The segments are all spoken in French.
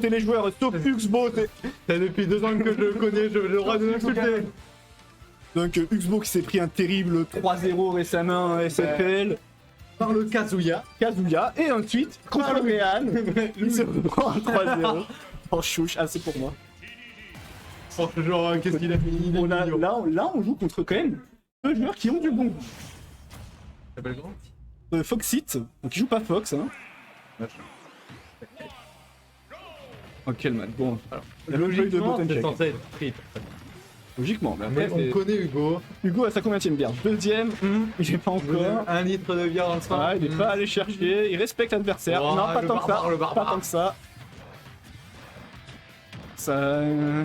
les joueurs sauf Huxbo. C'est depuis 2 ans que je le connais, je le droit de l'insulter. Donc Huxbo qui s'est pris un terrible 3-0 récemment en SFL. Par le Kazuya. Kazuya. Et ensuite, contre le Real, il se prend un 3-0. En chouche, ah c'est pour moi. Oh, genre, qu'est-ce qu'il a fait? Là, on joue contre quand même 2 joueurs qui ont du bon goût. S'appelle comment? Foxit, donc il joue pas Fox, hein. Oh quel match, bon. Alors, logiquement, c'est censé être trip. Logiquement, mais après, on connaît Hugo. Hugo a sa combienième bière? Deuxième, il est pas encore. 1 litre de bière dans le sang. Ah, il est pas allé chercher, il respecte l'adversaire. Oh, non, pas tant que ça. Pas tant que ça.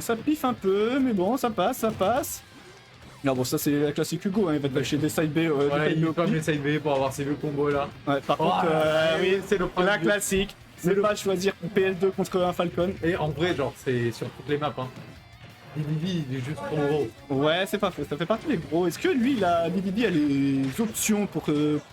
Ça piffe un peu, mais bon, ça passe, ça passe. Non, bon, ça c'est la classique Hugo, hein, il va te lâcher des side B. Ouais, il comme les side B pour avoir ces vieux combos là. Ouais, par contre, oui, c'est le la classique. C'est pas choisir PL2 contre un Falcon. Et en vrai, genre, c'est sur toutes les maps, hein. BBB, il est juste trop gros. Ouais, c'est pas faux, ça fait partie des gros. Est-ce que lui, BBB a les options pour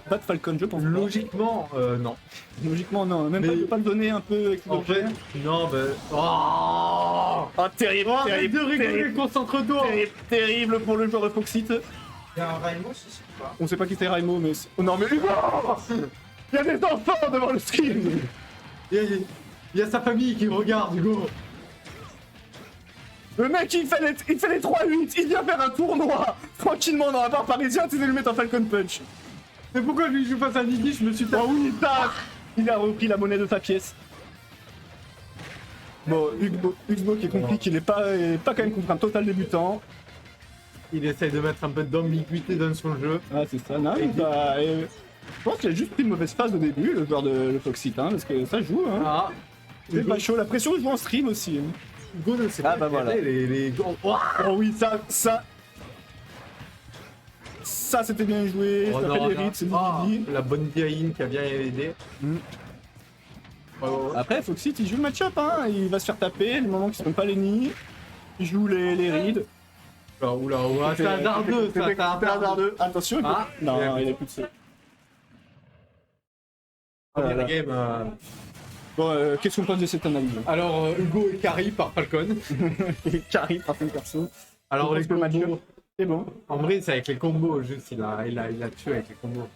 battre Falcon? Je pense. Logiquement, non. Logiquement, non. Même pas de pas le donner un peu avec en fait, non, bah. Oh, terrible, terrible, de rigoler, terrible, concentre-toi. terrible pour le joueur de Foxit. Il y a un Raimo ici ou pas? On sait pas qui c'est Raimo, mais. Oh non, mais Hugo! Il y a des enfants devant le stream! Il y a sa famille qui regarde, Hugo. Le mec, il fait les 3-8, il vient faire un tournoi tranquillement dans la barre parisienne, tu sais lui mettre un Falcon Punch. Mais pourquoi lui joue face à Niki? Je me suis tapé. Oh oui, tac! Il a repris la monnaie de sa pièce. Bon, Huxbo qui est compris qu'il est pas quand même contre un total débutant. Il essaye de mettre un peu d'ambiguïté dans son jeu. Ah, c'est ça, non, je pense qu'il a juste pris une mauvaise phase au début, le joueur de le Foxit, hein, parce que ça joue, hein. Ah, C'est pas chaud, la pression joue en stream aussi. Hein. Hugo ne sait pas. Ah bah voilà. Les... Oh, oh oui, ça c'était bien joué, ça fait des rites, c'est Didi. La bonne Diaïne qui a bien aidé. Après, Foxit il joue le match-up, hein. Il va se faire taper, le moment qu'il se prend pas les nids, il joue les rides. Oula, c'est un dardeux, c'est un dardeux. Attention, non, il est plus de ça. Première game. Bon, qu'est-ce qu'on pense de cette analyse? Alors, Hugo est carry par Falcon. Carry par son perso. Alors, les combos. C'est bon. En vrai, c'est avec les combos, juste, il a tué avec les combos.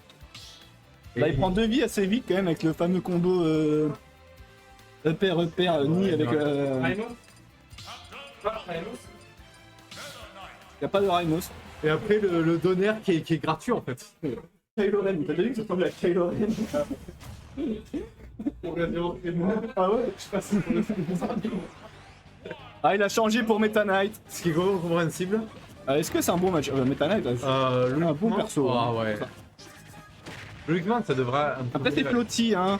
Là, il prend 2 vies assez vite quand même avec le fameux combo repère, ni avec. Y'a pas de Rhinos. Et après, le donner qui est gratuit en fait. Kylo Ren, t'as déjà vu que ça ressemble à Kylo Ren? Ah ouais, je passe pour le il a changé pour Meta Knight. Ce qui est compréhensible. Est-ce que c'est un bon match? Meta Knight, un bon perso. Ah ouais. Logiquement, ça devrait. Après, c'est flotti, hein.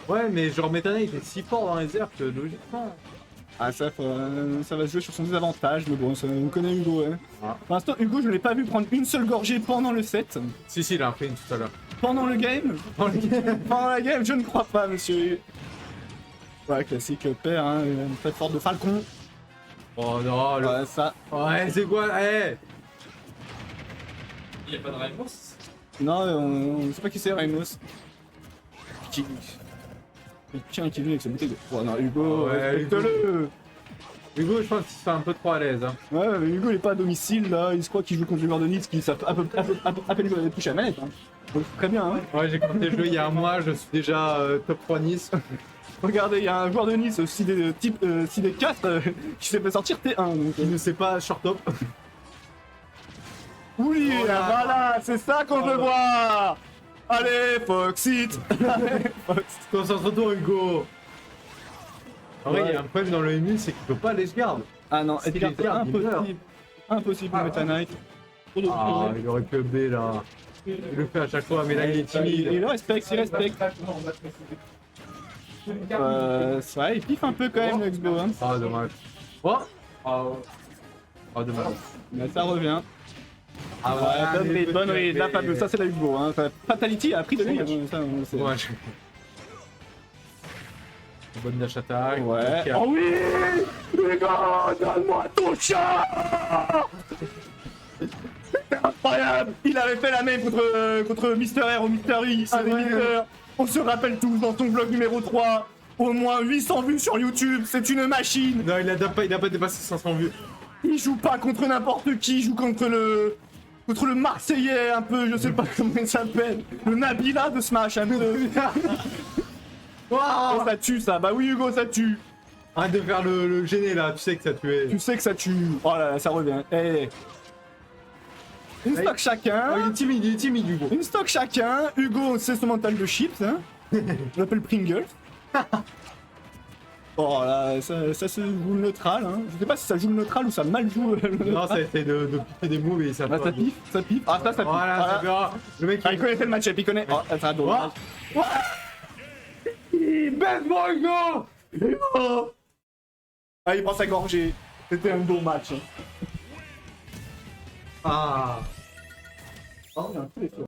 Ouais, mais genre Meta Knight est si fort dans les airs que logiquement. Ah, ça va se jouer sur son désavantage, mais bon, on connaît Hugo, hein. Ah. Pour l'instant, Hugo, je ne l'ai pas vu prendre une seule gorgée pendant le set. Si, il a pris une tout à l'heure. Pendant le game? Pendant la game, je ne crois pas, monsieur. Ouais, classique père, hein, très fort de Falcon. Oh non, ouais, ça. Ouais, c'est quoi? Hey, il n'y a pas de Raimos? Non, on ne sait pas qui c'est, Raimos. Tiens, qui vient avec sa bouteille de. Oh non, Hugo, respecte-le! Hugo, je pense qu'il se fait un peu trop à l'aise. Hein. Ouais, mais Hugo, il est pas à domicile là, il se croit qu'il joue contre le joueur de Nice qui savent à peine jouer à toucher à la manette. Hein. Donc, très bien, hein. Ouais, j'ai commencé le jeu il y a un mois, je suis déjà top 3 Nice. Regardez, il y a un joueur de Nice, type 4, qui s'est fait sortir T1. Donc, il ne sait pas short top. Oui, voilà, c'est ça qu'on veut voir! Allez, Foxit! Concentre-toi, Hugo! En vrai, il y a un problème dans le MU, c'est qu'il peut pas aller se garde. Ah non, c'est impossible. Impossible pour Meta Knight. Ah, il aurait pu B là. Il le fait à chaque fois, mais là il est timide. Il respecte, il respecte. Ouais, il piffe un peu quand même, Huxbo. Hein. Ah, dommage. Oh! Ah, dommage. Mais ça revient. Ah ouais, bonne ride, là, Fabio, ça c'est la Hugo. Hein. Fatality a appris de lui. Ça, on sait. Ouais, bonne dash attack. Ouais. Oh oui! Hugo, donne-moi ton chat! C'est incroyable! Il avait fait la même contre Mister R ou Mister I. On se rappelle tous dans son vlog numéro 3. Au moins 800 vues sur YouTube, c'est une machine. Non, il a pas dépassé 500 vues. Il joue pas contre n'importe qui, il joue contre le Marseillais un peu, je sais pas comment il s'appelle. Le Nabila de Smash un peu. Waouh. Oh, ça tue ça, bah oui Hugo, ça tue. Arrête de faire le gêné là, tu sais que ça tuait. Tu sais que ça tue. Oh là là, ça revient. Eh. Une stock Oh, chacun. il est timide Hugo. Une stock chacun. Hugo, c'est son mental de chips, hein. Je l'appelle Pringles. Oh là, ça se joue le neutral, hein. Je sais pas si ça joue le neutral ou ça mal joue le neutral. Non, ça a été de piquer des moves et ça Ah, ça piffe, ça piffe. Ah, ça piffe. Voilà, ça Voilà. verra. Le mec, Ah, il connaissait le match-up, il connaît. Oh, ça dommage. Baise-moi Hugo. Oh. Ah, il prend sa gorgée. C'était un beau match. Hein. Ah. Oh, il y a un peu d'effet.